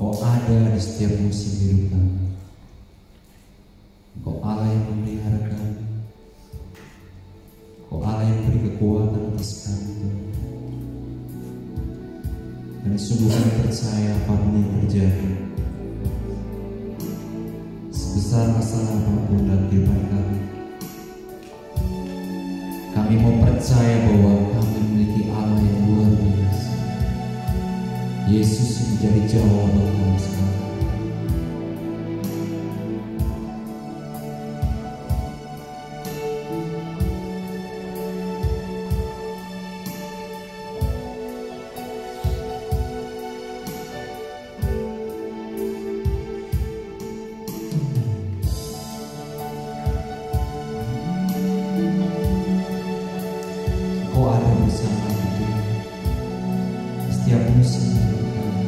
Engkau ada di setiap musim hidup kami. Engkau Allah yang memelihara kami. Engkau Allah yang beri kekuatan atas kami, Tuhan. Dan sungguh kami percaya apapun yang terjadi, sebesar masalah apapun dalam kehidupan kami, kami mau percaya bahwa kami memiliki Allah yang luar biasa. Yesus yang menjadi jawaban kami sekarang. Engkau ada bersama kami setiap musim hidup kami.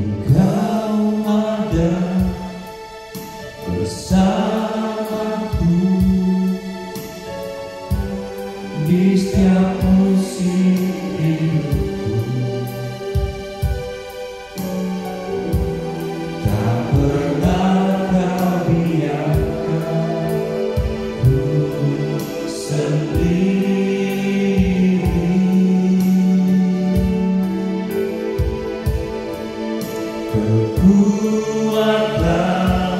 Engkau ada bersamaku di setiap musim hidupku. Tak pernah kau biarkan sendiri. Kekuatan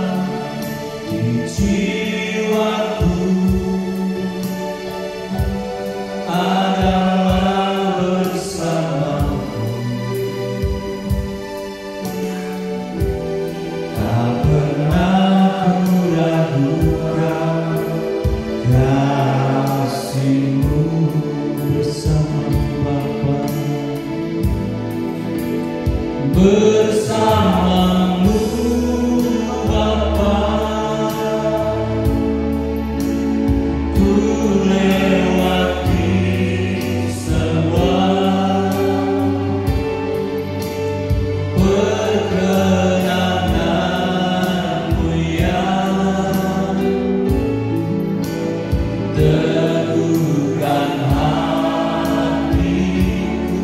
di jiwaku adalah bersamamu. Tak pernah ku ragukan kasih-Mu bersama Bapa, bersama-Mu Bapa. Ku lewati semua perkenan-Mu yang teguhkan hatiku.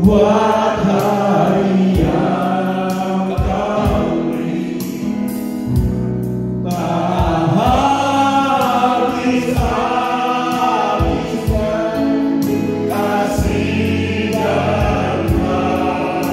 buat hari yang Kau beri, tak habis-habisnya kasih dan rahmat.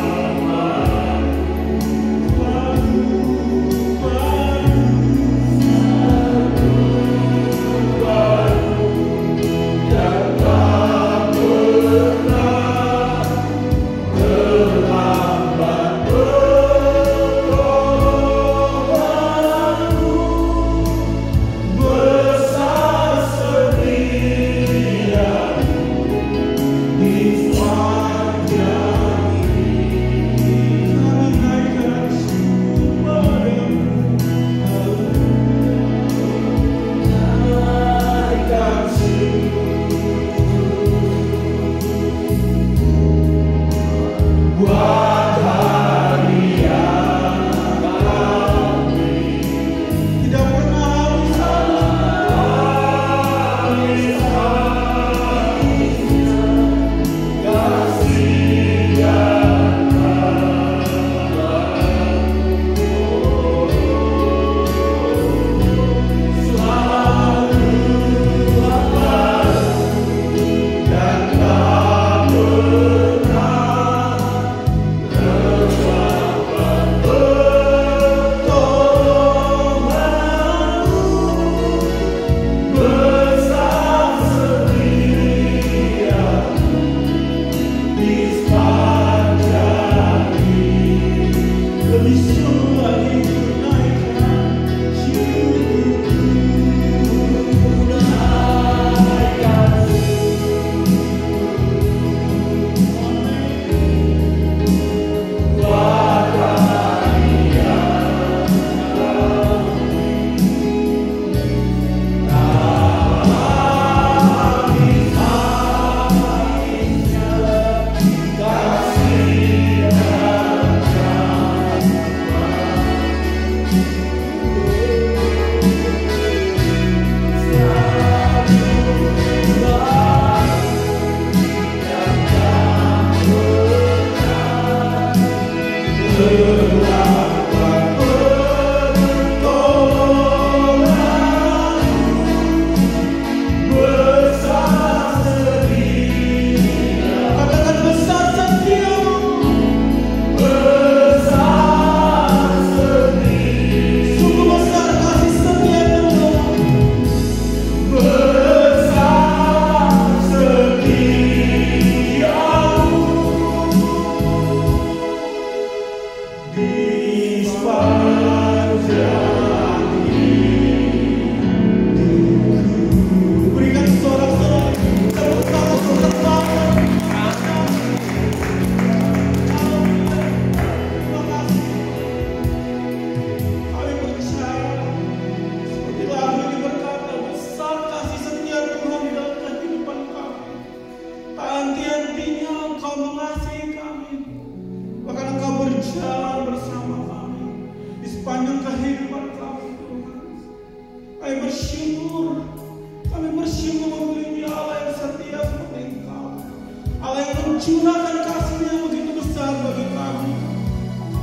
Curahkan kasih-Nya yang begitu besar bagi kami.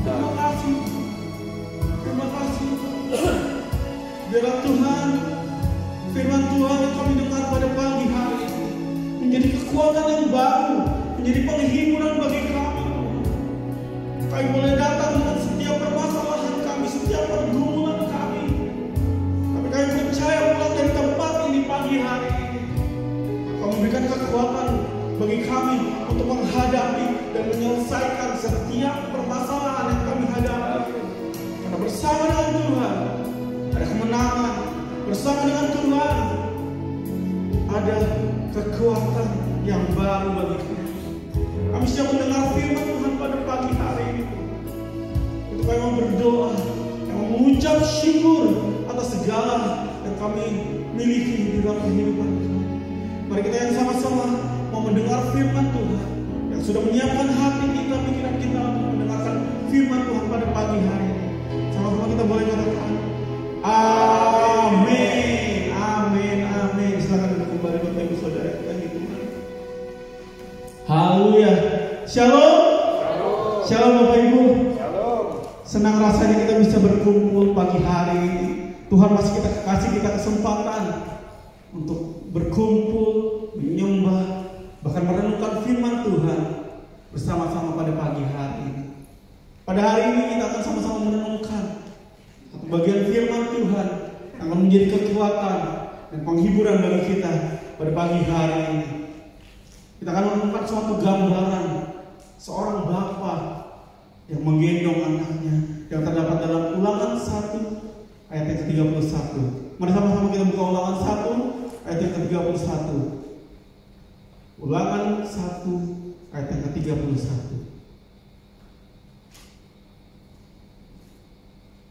Terima kasih. Terima kasih. Biarlah Tuhan, firman Tuhan yang kami dengar pada pagi hari ini menjadi kekuatan yang baru, menjadi penghiburan bagi kami. Kami boleh datang dengan setiap permasalahan kami, setiap pergumulan kami. Tapi kami percaya pulang dari tempat ini pagi hari ini, Kau memberikan kekuatan bagi kami untuk menghadapi dan menyelesaikan setiap permasalahan yang kami hadapi. Karena bersama dengan Tuhan ada kemenangan, bersama dengan Tuhan ada kekuatan yang baru bagi kami. Kami siap mendengar firman Tuhan pada pagi hari ini. Untuk kami mau berdoa, yang mengucap syukur atas segala yang kami miliki di dalam kehidupan kami. Mari kita yang sama-sama mau mendengar firman Tuhan yang sudah menyiapkan hati kita, pikiran kita untuk mendengarkan firman Tuhan pada pagi hari ini. Sama-sama kita boleh katakan amin, amin, amin. Silakan duduk kembali Bapak Ibu Saudara kita di Tuhan. Haleluya. Shalom. Shalom Bapak Ibu. Shalom. Senang rasanya kita bisa berkumpul pagi hari ini. Tuhan masih kasih kita kesempatan untuk berkumpul, menyembah, bahkan merenungkan firman Tuhan bersama-sama pada pagi hari ini. Pada hari ini kita akan sama-sama merenungkan satu bagian firman Tuhan yang akan menjadi kekuatan dan penghiburan bagi kita pada pagi hari ini. Kita akan menemukan suatu gambaran seorang bapa yang menggendong anaknya yang terdapat dalam Ulangan 1 ayat yang ke-31. Mari sama-sama kita buka Ulangan 1 ayat yang ke-31. Ulangan 1 ayat yang ke-31.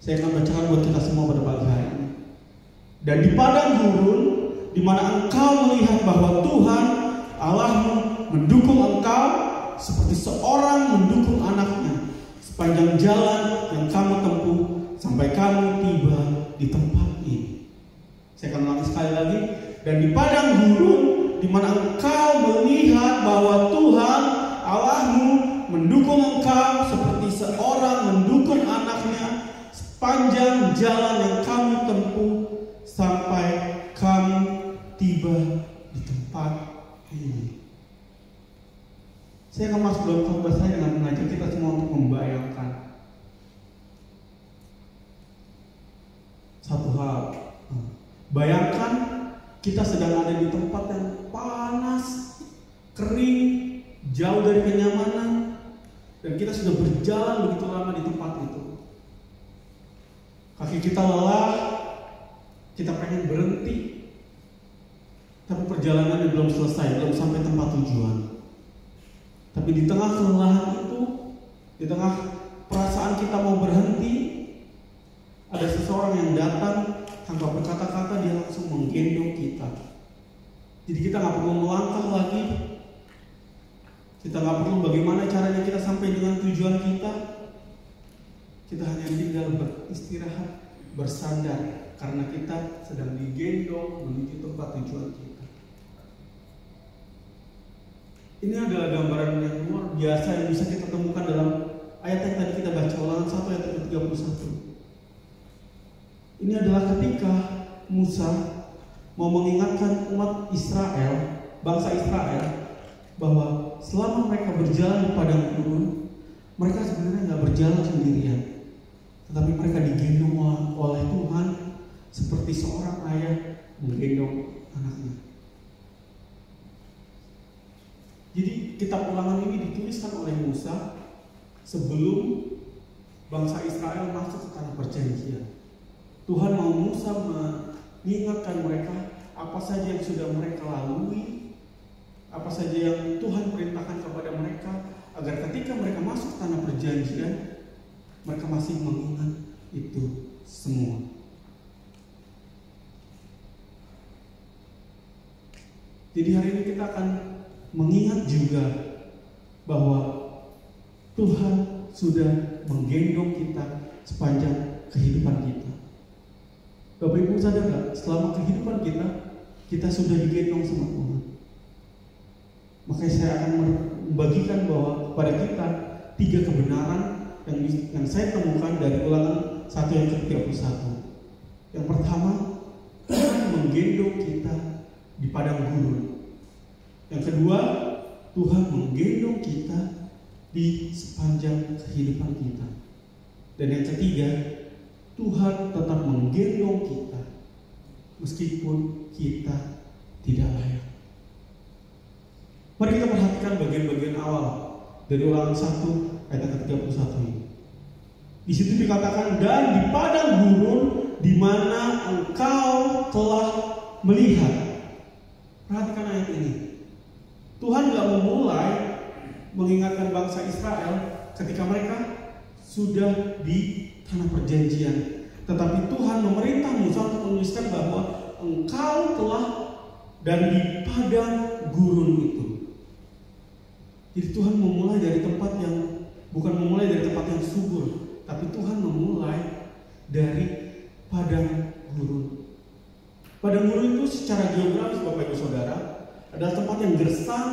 Saya akan bacakan buat kita semua pada pagi hari ini. Dan di padang gurun, di mana engkau melihat bahwa Tuhan Allahmu mendukung engkau seperti seorang mendukung anaknya sepanjang jalan yang kamu tempuh sampai kamu tiba di tempat ini. Saya akan ulangi sekali lagi. Dan di padang gurun, di mana engkau melihat bahwa Tuhan Allahmu mendukung engkau seperti seorang mendukung anaknya sepanjang jalan yang kamu tempuh sampai kamu tiba di tempat ini. Saya akan masuk dalam khotbah saya dengan mengajak kita semua untuk membayangkan satu hal. Bayangkan kita sedang ada di tempat yang panas, kering, jauh dari kenyamanan, dan kita sudah berjalan begitu lama di tempat itu. Kaki kita lelah, kita pengen berhenti, tapi perjalanannya belum selesai, belum sampai tempat tujuan. Tapi di tengah kelelahan itu, di tengah perasaan kita mau berhenti, ada seseorang yang datang tanpa berkata-kata, dia langsung menggendong kita. Jadi kita nggak perlu melangkah lagi, kita nggak perlu bagaimana caranya kita sampai dengan tujuan kita. Kita hanya tinggal beristirahat, bersandar, karena kita sedang digendong menuju tempat tujuan kita. Ini adalah gambaran yang luar biasa yang bisa kita temukan dalam ayat yang tadi kita baca, Ulangan 1 ayat 31. Ini adalah ketika Musa mau mengingatkan umat Israel, bangsa Israel, bahwa selama mereka berjalan di padang gurun, mereka sebenarnya nggak berjalan sendirian, tetapi mereka digendong oleh Tuhan seperti seorang ayah menggendong anaknya. Jadi kitab Ulangan ini dituliskan oleh Musa sebelum bangsa Israel masuk ke tanah perjanjian. Tuhan mau Musa mengingatkan mereka apa saja yang sudah mereka lalui, apa saja yang Tuhan perintahkan kepada mereka, agar ketika mereka masuk tanah perjanjian, mereka masih mengingat itu semua. Jadi hari ini kita akan mengingat juga bahwa Tuhan sudah menggendong kita sepanjang kehidupan kita. Bapak Ibu sadar gak? Selama kehidupan kita sudah digendong sama Tuhan. Makanya saya akan membagikan bahwa kepada kita 3 kebenaran yang saya temukan dari Ulangan 1 yang ke-31. Yang pertama, Tuhan menggendong kita di padang gurun. Yang kedua, Tuhan menggendong kita di sepanjang kehidupan kita. Dan yang ketiga, Tuhan tetap menggendong kita meskipun kita tidak layak. Mari kita perhatikan bagian-bagian awal dari Ulangan 1 ayat ke-31 ini. Di situ dikatakan, dan di padang gurun di mana engkau telah melihat. Perhatikan ayat ini. Tuhan gak memulai mengingatkan bangsa Israel ketika mereka sudah di tanah perjanjian, tetapi Tuhan memerintah Musa untuk menuliskan bahwa engkau telah dan di padang gurun itu. Jadi Tuhan memulai dari tempat yang bukan memulai dari tempat yang subur, tapi Tuhan memulai dari padang gurun. Padang gurun itu secara geografis Bapak Ibu Saudara adalah tempat yang gersang,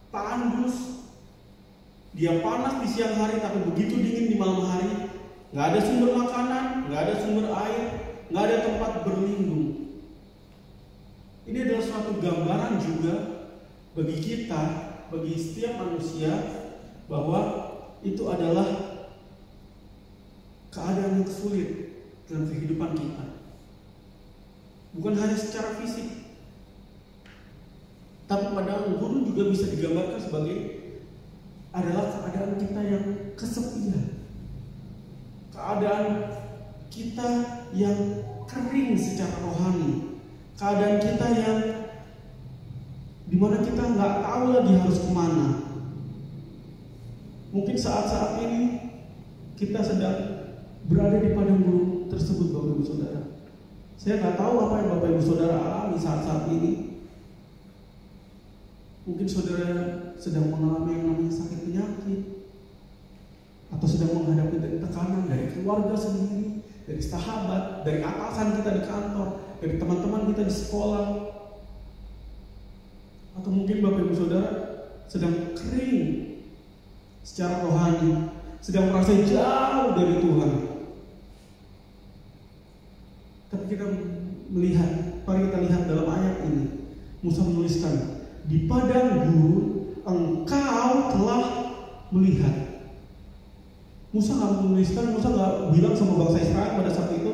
tandus, Dia panas di siang hari tapi begitu dingin di malam hari. Nggak ada sumber makanan, nggak ada sumber air, nggak ada tempat berlindung. Ini adalah suatu gambaran juga bagi kita, bagi setiap manusia, bahwa itu adalah keadaan yang sulit dalam kehidupan kita. Bukan hanya secara fisik, tapi padahal gurun juga bisa digambarkan sebagai adalah keadaan kita yang kesepian, keadaan kita yang kering secara rohani, keadaan kita yang dimana kita nggak tahu lagi harus kemana. Mungkin saat-saat ini kita sedang berada di padang gurun tersebut, Bapak Ibu Saudara. Saya nggak tahu apa yang Bapak Ibu Saudara alami saat-saat ini. Mungkin saudara sedang mengalami yang namanya sakit penyakit, atau sedang menghadapi dari tekanan dari keluarga sendiri, dari sahabat, dari atasan kita di kantor, dari teman-teman kita di sekolah. Atau mungkin Bapak Ibu Saudara sedang kering secara rohani, sedang merasa jauh dari Tuhan. Tapi kita melihat, mari kita lihat dalam ayat ini, Musa menuliskan, di padang gurun engkau telah melihat. Musa nggak menuliskan, Musa nggak bilang sama bangsa Israel pada saat itu,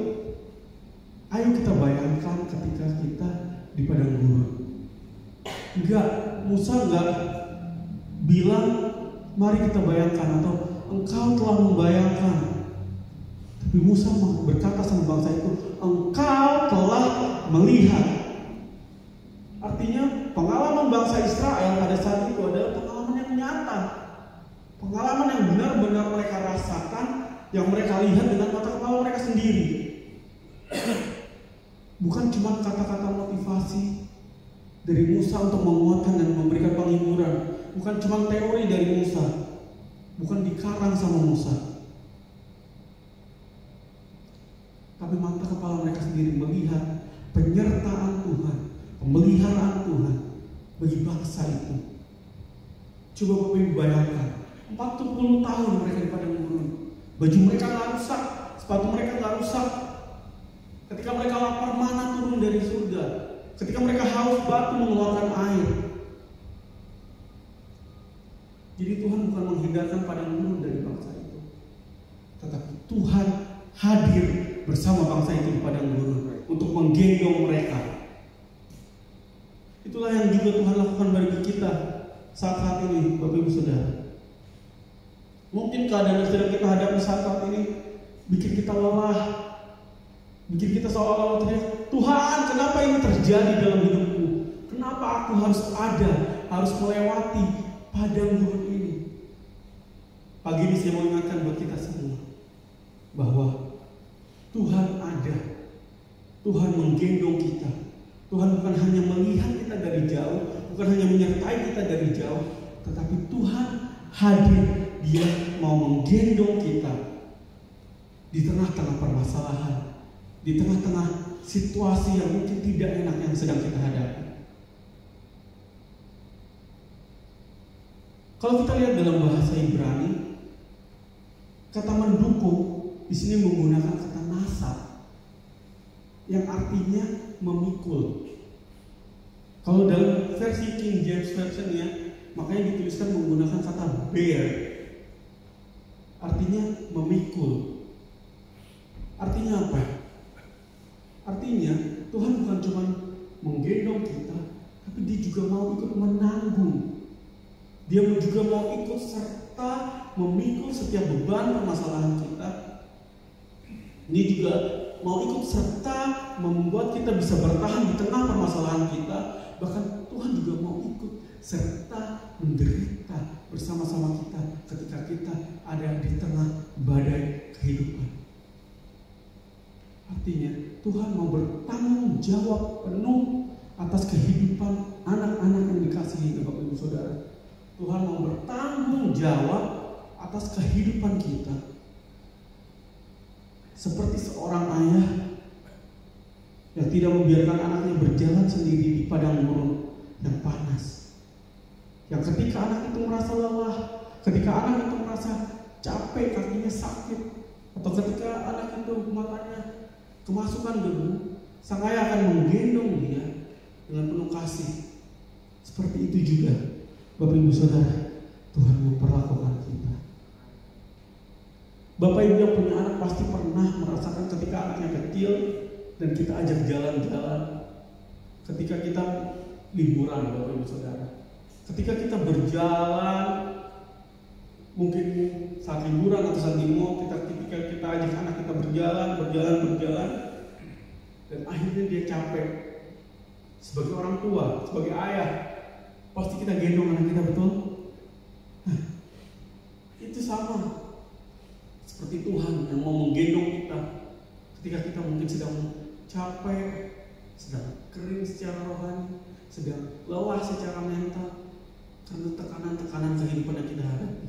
ayo kita bayangkan ketika kita di padang gurun. Enggak, Musa nggak bilang mari kita bayangkan atau engkau telah membayangkan. Tapi Musa berkata sama bangsa itu, engkau telah melihat. Artinya pengalaman bangsa Israel pada saat itu adalah pengalaman yang nyata, pengalaman yang benar-benar mereka rasakan, yang mereka lihat dengan mata kepala mereka sendiri. Bukan cuma kata-kata motivasi dari Musa untuk menguatkan dan memberikan penghiburan, bukan cuma teori dari Musa, bukan dikarang sama Musa, tapi mata kepala mereka sendiri melihat penyertaan Tuhan, pemeliharaan Tuhan bagi bangsa itu. Coba Bapak Ibu bayangkan, 40 tahun mereka di padang gurun, baju mereka nggak rusak, sepatu mereka nggak rusak. Ketika mereka lapar, mana turun dari surga. Ketika mereka haus, batu mengeluarkan air. Jadi Tuhan bukan menghindarkan padang gurun dari bangsa itu, tetapi Tuhan hadir bersama bangsa itu di padang gurun untuk menggendong mereka. Itulah yang juga Tuhan lakukan bagi kita saat-saat ini, Bapak Ibu Saudara. Mungkin keadaan yang sedang kita hadapi saat ini bikin kita lelah, bikin kita seolah-olah teriak, Tuhan, kenapa ini terjadi dalam hidupku? Kenapa aku harus ada, harus melewati padang gurun ini? Pagi ini saya mau ingatkan buat kita semua bahwa Tuhan ada, Tuhan menggendong kita. Tuhan bukan hanya melihat kita dari jauh, bukan hanya menyertai kita dari jauh, tetapi Tuhan hadir, Dia mau menggendong kita di tengah-tengah permasalahan, di tengah-tengah situasi yang mungkin tidak enak yang sedang kita hadapi. Kalau kita lihat dalam bahasa Ibrani, kata mendukung di sini menggunakan kata nasab, yang artinya memikul. Kalau dalam versi King James Version ya, makanya dituliskan menggunakan kata bear, artinya memikul. Artinya apa? Artinya Tuhan bukan cuma menggendong kita, tapi Dia juga mau ikut menanggung. Dia juga mau ikut serta memikul setiap beban permasalahan kita. Ini juga mau ikut serta membuat kita bisa bertahan di tengah permasalahan kita. Bahkan Tuhan juga mau ikut serta menderita bersama-sama kita ketika kita ada di tengah badai kehidupan. Artinya Tuhan mau bertanggung jawab penuh atas kehidupan anak-anak yang dikasihi Bapak Ibu Saudara. Tuhan mau bertanggung jawab atas kehidupan kita. Seperti seorang ayah yang tidak membiarkan anaknya berjalan sendiri di padang gurun yang panas. Yang ketika anak itu merasa lelah, ketika anak itu merasa capek, kakinya sakit, atau ketika anak itu matanya kemasukan debu, sang ayah akan menggendong dia dengan penuh kasih. Seperti itu juga Bapak Ibu Saudara, Tuhan memperlakukan kita. Bapak Ibu yang punya anak pasti pernah merasakan ketika anaknya kecil dan kita ajak jalan-jalan, ketika kita liburan, Bapak Ibu Saudara, ketika kita berjalan, mungkin saat liburan atau saat di mall, ketika kita ajak anak kita berjalan, dan akhirnya dia capek. Sebagai orang tua, sebagai ayah, pasti kita gendong anak kita, betul? Nah, itu sama seperti Tuhan yang mau menggendong kita ketika kita mungkin sedang capek, sedang kering secara rohani, sedang lelah secara mental karena tekanan-tekanan kehidupan yang kita hadapi.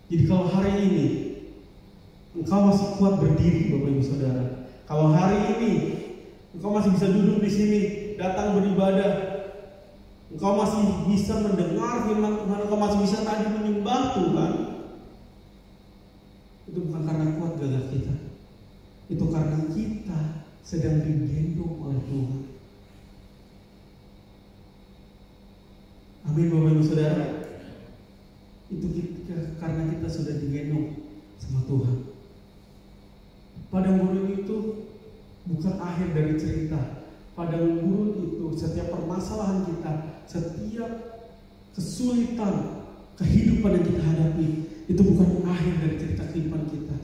Jadi kalau hari ini engkau masih kuat berdiri, Bapak Ibu Saudara, kalau hari ini engkau masih bisa duduk di sini, datang beribadah, engkau masih bisa mendengar firman Tuhan, engkau masih bisa tadi menyembah Tuhan, itu bukan karena kuat gagah kita, itu karena kita sedang digendong oleh Tuhan. Amin, Bapak Ibu Saudara. Itu karena kita sudah digendong sama Tuhan. Padang gurun itu bukan akhir dari cerita. Padang gurun itu setiap permasalahan kita, setiap kesulitan kehidupan yang kita hadapi, itu bukan akhir dari cerita kehidupan kita.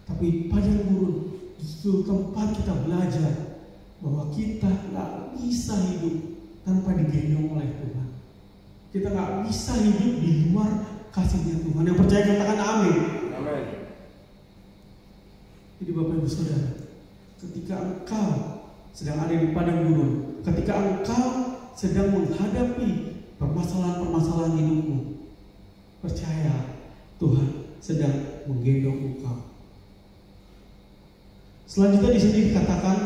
Tapi padang gurun justru tempat kita belajar bahwa kita gak bisa hidup tanpa digendong oleh Tuhan. Kita gak bisa hidup di luar kasihnya Tuhan. Yang percaya katakan amin. Amin. Jadi Bapak Ibu Saudara, ketika engkau sedang ada di padang gurun, ketika engkau sedang menghadapi permasalahan-permasalahan hidupmu, percaya Tuhan sedang menggendong engkau. Selanjutnya di sini dikatakan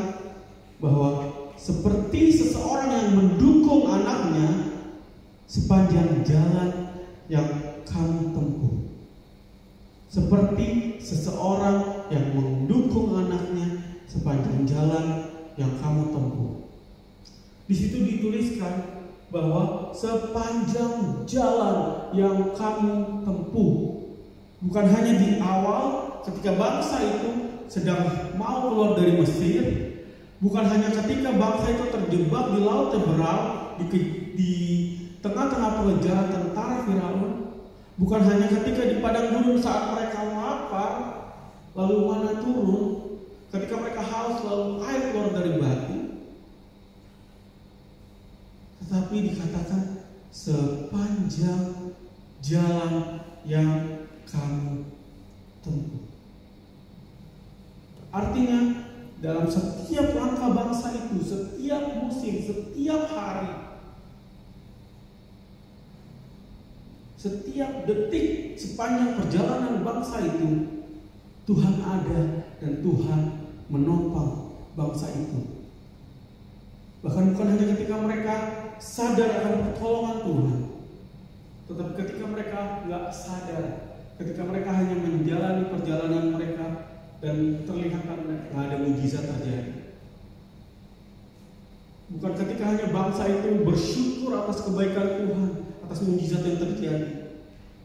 bahwa seperti seseorang yang mendukung anaknya sepanjang jalan yang kamu tempuh. Seperti seseorang yang mendukung anaknya sepanjang jalan yang kamu tempuh. Di situ dituliskan bahwa sepanjang jalan yang kamu tempuh, bukan hanya di awal ketika bangsa itu sedang mau keluar dari Mesir, bukan hanya ketika bangsa itu terjebak di laut Teberau, di tengah-tengah pengejaran tentara Firaun, bukan hanya ketika di padang gurun saat mereka lapar, lalu mana turun, ketika mereka haus lalu air keluar dari batu, tetapi dikatakan sepanjang jalan yang kamu tempuh. Artinya dalam setiap langkah bangsa itu, setiap musim, setiap hari, setiap detik sepanjang perjalanan bangsa itu, Tuhan ada dan Tuhan menopang bangsa itu. Bahkan bukan hanya ketika mereka sadar akan pertolongan Tuhan, tetapi ketika mereka nggak sadar, ketika mereka hanya menjalani perjalanan mereka dan terlihat nggak ada mujizat terjadi. Bukan ketika hanya bangsa itu bersyukur atas kebaikan Tuhan, atas mujizat yang terjadi.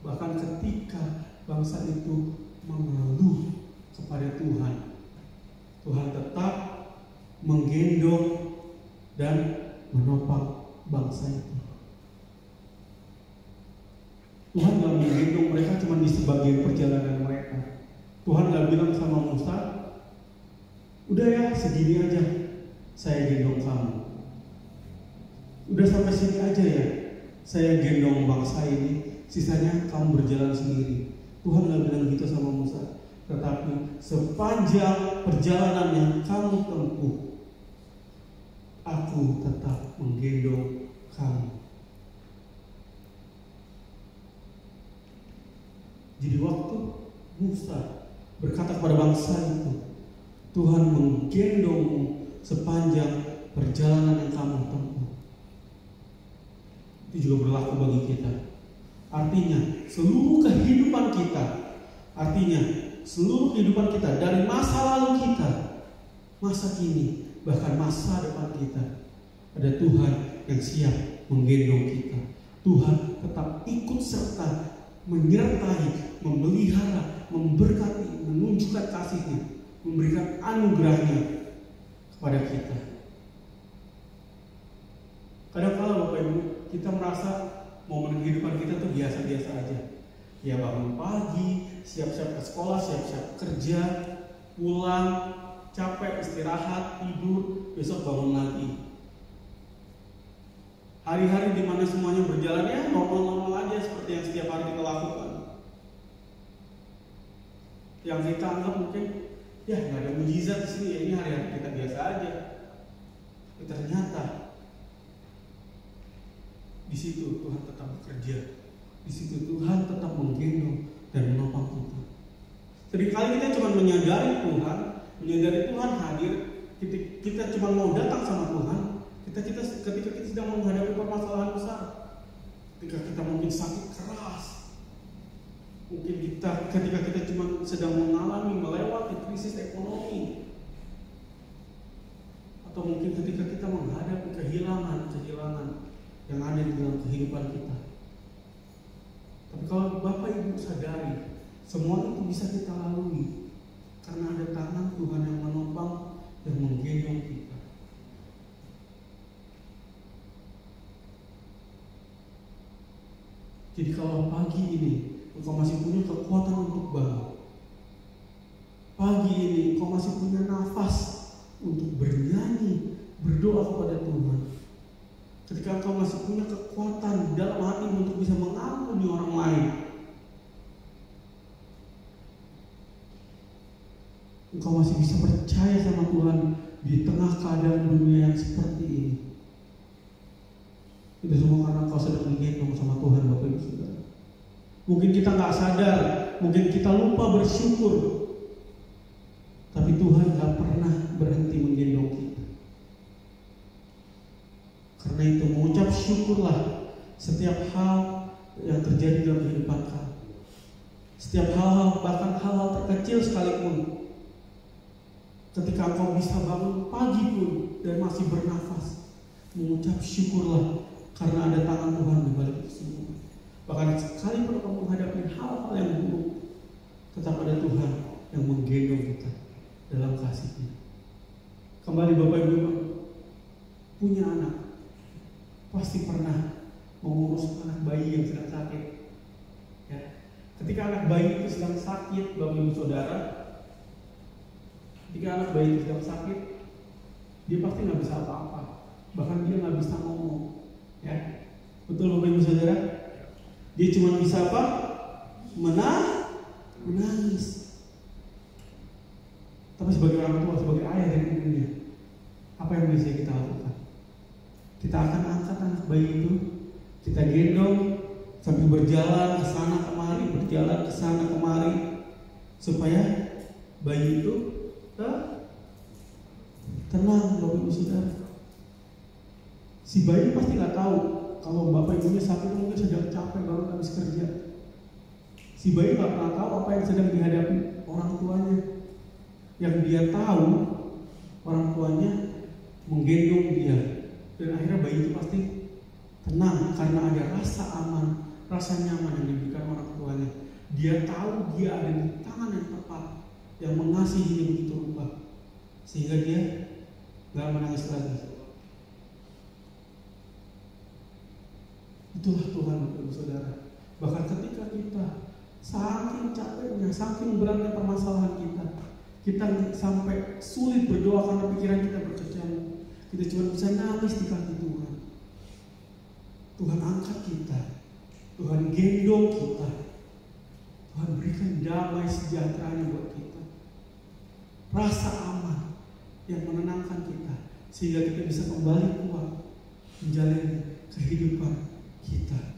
Bahkan ketika bangsa itu mengeluh kepada Tuhan, Tuhan tetap menggendong dan menopang bangsa itu. Tuhan gak menggendong mereka cuma di sebagian perjalanan mereka. Tuhan gak bilang sama Musa, udah ya segini aja saya gendong kamu, udah sampai sini aja ya saya gendong bangsa ini, sisanya kamu berjalan sendiri. Tuhan gak bilang gitu sama Musa. Tetapi sepanjang perjalanan yang kamu tempuh, aku tetap menggendong kamu. Jadi waktu Musa berkata kepada bangsa itu, Tuhan menggendongmu sepanjang perjalanan yang kamu tempuh, itu juga berlaku bagi kita. Artinya seluruh kehidupan kita dari masa lalu kita, masa kini, bahkan masa depan kita, ada Tuhan yang siap menggendong kita. Tuhan tetap ikut serta, menyertai, memelihara, memberkati, menunjukkan kasih-Nya, memberikan anugerah-Nya kepada kita. Kadang-kala Bapak Ibu, kita merasa momen kehidupan kita tuh biasa-biasa aja. Ya bangun pagi, siap-siap ke sekolah, siap-siap kerja, pulang, capek, istirahat, tidur, besok bangun lagi. Hari-hari di mana semuanya berjalan ya normal-normal aja seperti yang setiap hari kita lakukan. Yang kita anggap mungkin ya nggak ada mujizat di sini, ya ini hari-hari kita biasa aja. Tapi ternyata di situ Tuhan tetap bekerja, di situ Tuhan tetap menggendong dan menopang kita. Seringkali kita cuma menyadari Tuhan hadir, kita cuma mau datang sama Tuhan. Ketika kita sedang menghadapi permasalahan besar, ketika kita mungkin sakit keras, mungkin ketika kita cuma sedang melewati krisis ekonomi, atau mungkin ketika kita menghadapi kehilangan yang ada di dalam kehidupan kita. Tapi kalau Bapak Ibu sadari, semua itu bisa kita lalui karena ada tangan Tuhan yang menopang dan menggendong kita. Jadi kalau pagi ini engkau masih punya kekuatan untuk bangun, pagi ini engkau masih punya nafas untuk bernyanyi, berdoa kepada Tuhan, ketika engkau masih punya kekuatan dalam hati untuk bisa mengampuni orang lain, engkau masih bisa percaya sama Tuhan di tengah keadaan dunia yang seperti ini. Itu semua karena kau sedang digendong sama Tuhan, Bapak Ibu Saudara. Mungkin kita nggak sadar, mungkin kita lupa bersyukur, tapi Tuhan nggak pernah berhenti menggendong kita. Karena itu mengucap syukurlah setiap hal yang terjadi dalam kehidupan kamu. Setiap hal, bahkan hal-hal terkecil sekalipun. Ketika kau bisa bangun pagi pun dan masih bernafas, mengucap syukurlah karena ada tangan Tuhan di balik itu semua. Bahkan sekalipun kamu menghadapi hal-hal yang buruk, tetap ada Tuhan yang menggendong kita dalam kasih-Nya. Kembali Bapak Ibu, punya anak, pasti pernah mengurus anak bayi yang sedang sakit. Ya. Ketika anak bayi itu sedang sakit, Bapak Ibu Saudara, ketika anak bayi itu sedang sakit, dia pasti nggak bisa apa-apa, bahkan dia nggak bisa ngomong. Ya, betul Bapak Ibu Saudara? Dia cuma bisa apa? Menangis. Tapi sebagai orang tua, sebagai ayah dan ibunya, apa yang bisa kita lakukan? Kita akan angkat anak bayi itu, kita gendong sambil berjalan ke sana kemari, supaya bayi itu tenang, Bapak Ibu Saudara. Si bayi pasti nggak tahu kalau bapak ibunya saat itu mungkin sedang capek baru habis kerja. Si bayi nggak pernah tahu apa yang sedang dihadapi orang tuanya. Yang dia tahu orang tuanya menggendong dia, dan akhirnya bayi itu pasti tenang karena ada rasa aman, rasa nyaman yang diberikan orang tuanya. Dia tahu dia ada di tangan yang tepat yang mengasihi begitu rupa, sehingga dia nggak menangis lagi. Itulah Tuhan, Bapak Ibu Saudara. Bahkan ketika kita saking capeknya, saking beratnya permasalahan kita sampai sulit berdoa karena pikiran kita berkecamuk, kita cuma bisa nangis di kaki Tuhan. Tuhan angkat kita, Tuhan gendong kita, Tuhan berikan damai sejahtera-Nya buat kita, rasa aman yang menenangkan kita, sehingga kita bisa kembali kuat menjalani kehidupan kita.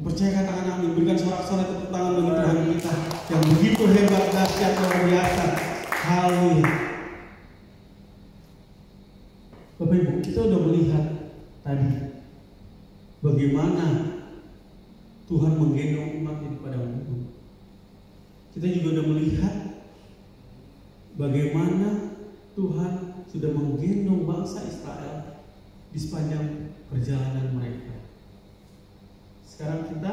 Percaya katakan amin. Berikan sorak-sorai tepuk tangan bagi Tuhan kita yang begitu hebat, dahsyat, luar biasa. Haleluya. Bapak Ibu, kita udah melihat tadi bagaimana Tuhan menggendong umatnya di padang gurun. Kita juga sudah melihat bagaimana Tuhan sudah menggendong bangsa Israel di sepanjang perjalanan mereka. Sekarang kita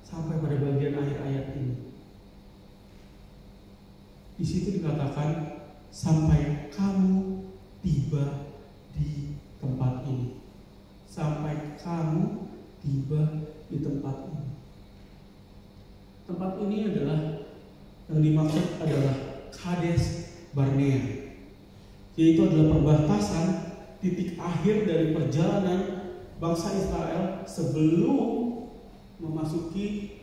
sampai pada bagian akhir ayat ini. Di situ dikatakan sampai kamu tiba di tempat ini. Sampai kamu tiba di tempat ini. Tempat ini adalah yang dimaksud adalah Kades Barnea, yaitu adalah perbatasan titik akhir dari perjalanan bangsa Israel sebelum memasuki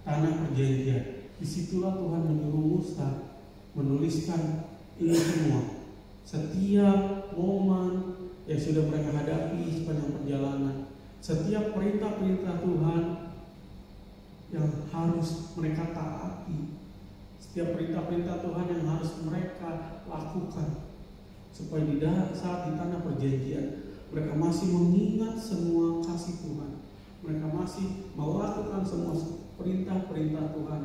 tanah perjanjian. Disitulah Tuhan menyuruh Musa menuliskan ini semua. Setiap momen yang sudah mereka hadapi sepanjang perjalanan, setiap perintah-perintah Tuhan yang harus mereka taati, setiap perintah-perintah Tuhan yang harus mereka lakukan, supaya di saat di tanah perjanjian mereka masih mengingat semua kasih Tuhan, mereka masih melakukan semua perintah-perintah Tuhan.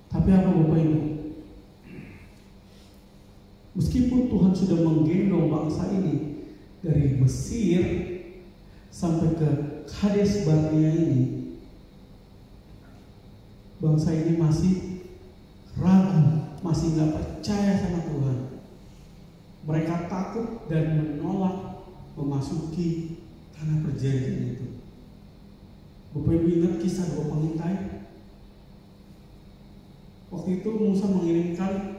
Tapi apa Bapak Ibu? Meskipun Tuhan sudah menggendong bangsa ini dari Mesir sampai ke Kades Barnea ini, bangsa ini masih ragu, masih nggak percaya sama Tuhan. Mereka takut dan menolak memasuki tanah perjanjian itu. Bapak Ibu ingat kisah dua pengintai? Waktu itu Musa mengirimkan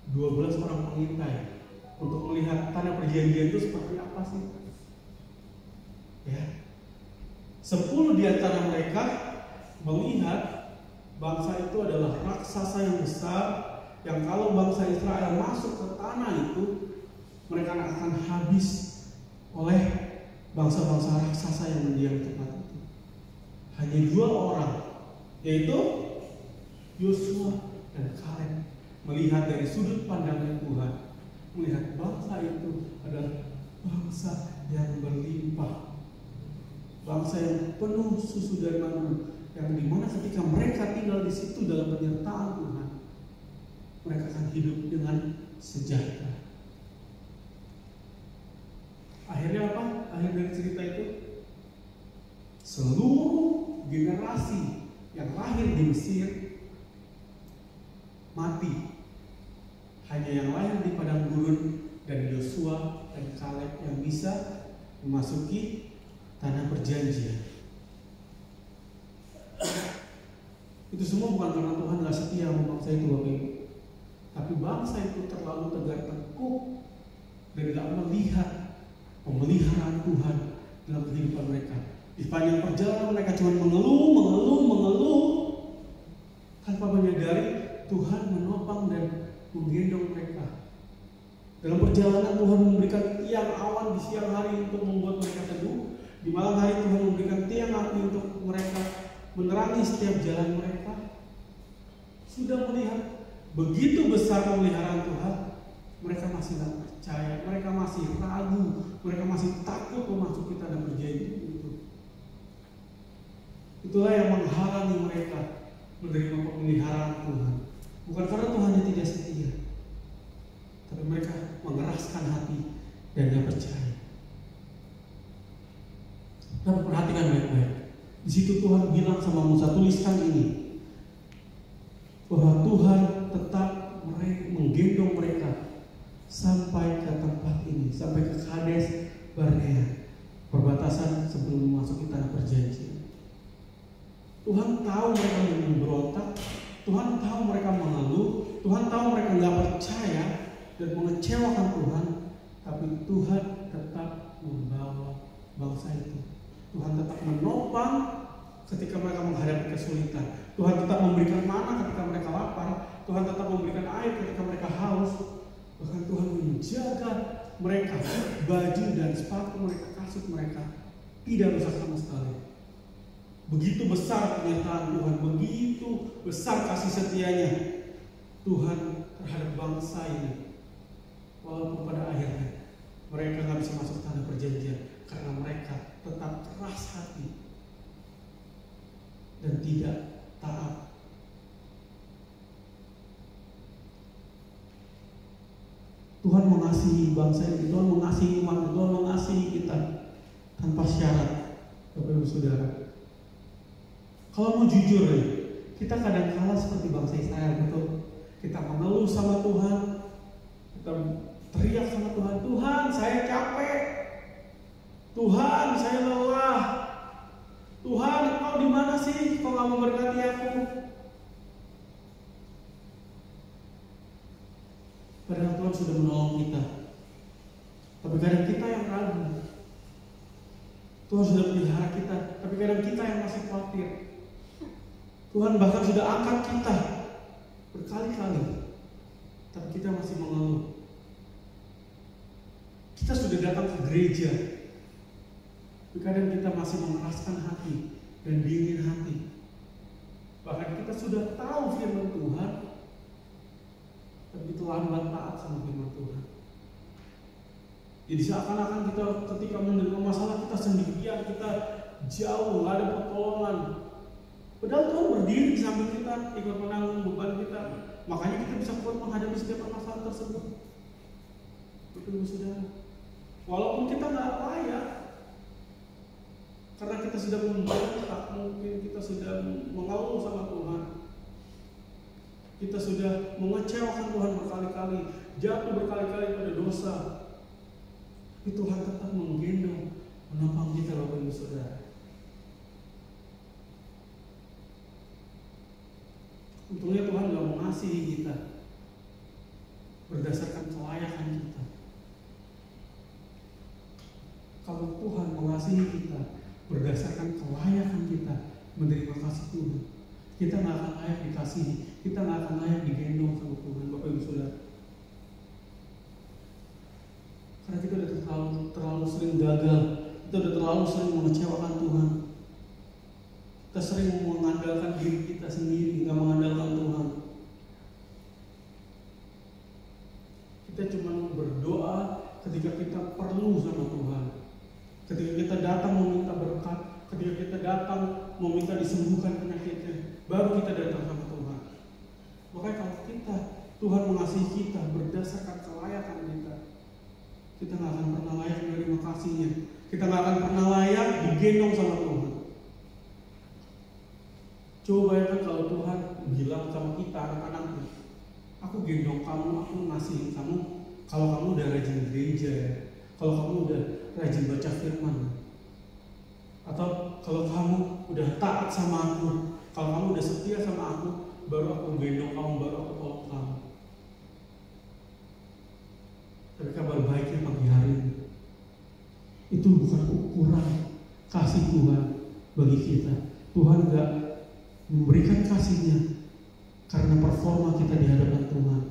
12 orang pengintai untuk melihat tanah perjanjian itu seperti apa sih. Ya, 10 di antara mereka melihat bangsa itu adalah raksasa yang besar, yang kalau bangsa Israel masuk ke tanah itu, mereka akan habis oleh bangsa-bangsa raksasa yang mendiam di tempat itu. Hanya 2 orang, yaitu Yosua dan Kaleb, melihat dari sudut pandang Tuhan, melihat bangsa itu adalah bangsa yang berlimpah, bangsa yang penuh susu dan madu, yang dimana ketika mereka tinggal di situ dalam penyertaan Tuhan, mereka akan hidup dengan sejahtera. Akhirnya apa? Akhir dari cerita itu, seluruh generasi yang lahir di Mesir mati. Hanya yang lahir di padang gurun dan Yosua dan Kaleb yang bisa memasuki tanah perjanjian. Itu semua bukan karena Tuhan gak setia sama bangsa itu, Bapak Ibu, tapi bangsa itu terlalu tegar tengkuk dan gak melihat pemeliharaan Tuhan dalam kehidupan mereka. Di sepanjang perjalanan mereka cuma mengeluh tanpa menyadari Tuhan menopang dan menggendong mereka. Dalam perjalanan Tuhan memberikan tiang awan di siang hari untuk membuat mereka teduh. Di malam hari Tuhan memberikan tiang api untuk mereka menerangi setiap jalan mereka. Sudah melihat begitu besar pemeliharaan Tuhan, mereka masih tidak percaya, mereka masih ragu, mereka masih takut memasuki tanah perjanjian itu. Itulah yang menghalangi mereka menerima pemeliharaan Tuhan. Bukan karena Tuhan yang tidak setia, tapi mereka mengeraskan hati dan tidak percaya. Nah, perhatikan baik-baik. Di situ Tuhan bilang sama Musa, tuliskan ini, bahwa Tuhan tetap menggendong mereka sampai ke tempat ini, sampai ke Kades Barnea, perbatasan sebelum memasuki tanah perjanjian. Tuhan tahu mereka memberontak, Tuhan tahu mereka mengeluh, Tuhan tahu mereka nggak percaya dan mengecewakan Tuhan, tapi Tuhan tetap membawa bangsa itu. Tuhan tetap menopang ketika mereka menghadapi kesulitan. Tuhan tetap memberikan mana ketika mereka lapar. Tuhan tetap memberikan air ketika mereka haus. Bahkan Tuhan menjaga mereka, baju dan sepatu mereka, kasut mereka tidak rusak sama sekali. Begitu besar penyertaan Tuhan, begitu besar kasih setianya Tuhan terhadap bangsa ini. Walaupun pada akhirnya mereka nggak bisa masuk tanah perjanjian karena mereka tetap keras hati dan tidak taat. Tuhan mengasihi bangsa ini, Tuhan mengasihi umat, Tuhan mengasihi kita tanpa syarat, Bapak Ibu Saudara. Kalau mau jujur ya, kita kadang kala seperti bangsa Israel, betul? Kita mengeluh sama Tuhan, kita teriak sama Tuhan, Tuhan saya capek, Tuhan saya lelah, Tuhan Engkau di mana sih? Kau nggak memberkati aku? Padahal Tuhan sudah menolong kita. Tapi kadang kita yang ragu. Tuhan sudah pelihara kita, tapi kadang kita yang masih khawatir. Tuhan bahkan sudah angkat kita berkali-kali, tapi kita masih mengeluh. Kita sudah datang ke gereja, tapi kadang kita masih mengeraskan hati dan dingin hati. Bahkan kita sudah tahu firman Tuhan, tapi terlambat taat sama firman Tuhan. Jadi seakan-akan kita ketika menerima masalah kita sendirian, kita jauh, nggak ada pertolongan. Padahal Tuhan berdiri di samping kita, ikut menanggung beban kita. Makanya kita bisa kuat menghadapi setiap permasalahan tersebut. Betul, Saudara. Walaupun kita nggak layak, karena kita sudah membentak, mungkin kita sudah mengeluh sama Tuhan, kita sudah mengecewakan Tuhan berkali-kali, jatuh berkali-kali pada dosa. Tapi Tuhan tetap menggendong, menopang kita, Bapak Ibu Saudara. Untungnya Tuhan gak mengasihi kita berdasarkan kelayakan kita. Kalau Tuhan mengasihi kita berdasarkan kelayakan kita menerima kasih Tuhan, kita gak akan layak dikasihi, kita gak akan layak digendong sama Tuhan, Bapak Ibu Saudara. Karena kita udah terlalu sering gagal, kita udah terlalu sering mengecewakan Tuhan. Kita sering mengandalkan diri kita sendiri, nggak mengandalkan Tuhan. Kita cuma berdoa ketika kita perlu sama Tuhan. Ketika kita datang meminta berkat, ketika kita datang meminta disembuhkan penyakitnya, baru kita datang sama Tuhan. Makanya kalau Tuhan mengasihi kita berdasarkan kelayakan kita nggak akan pernah layak menerima kasih-Nya. Kita nggak akan pernah layak digendong sama Tuhan. Coba bayangkan kalau Tuhan bilang sama kita, anak-anaknya, aku gendong kamu, aku ngasihin kamu kalau kamu udah rajin gereja, kalau kamu udah rajin baca firman, atau kalau kamu udah taat sama aku, kalau kamu udah setia sama aku, baru aku gendong kamu, baru aku tolong kamu. Tapi kabar baiknya pagi hari ini, itu bukan ukuran kasih Tuhan bagi kita. Tuhan gak memberikan kasih-Nya karena performa kita di hadapan Tuhan,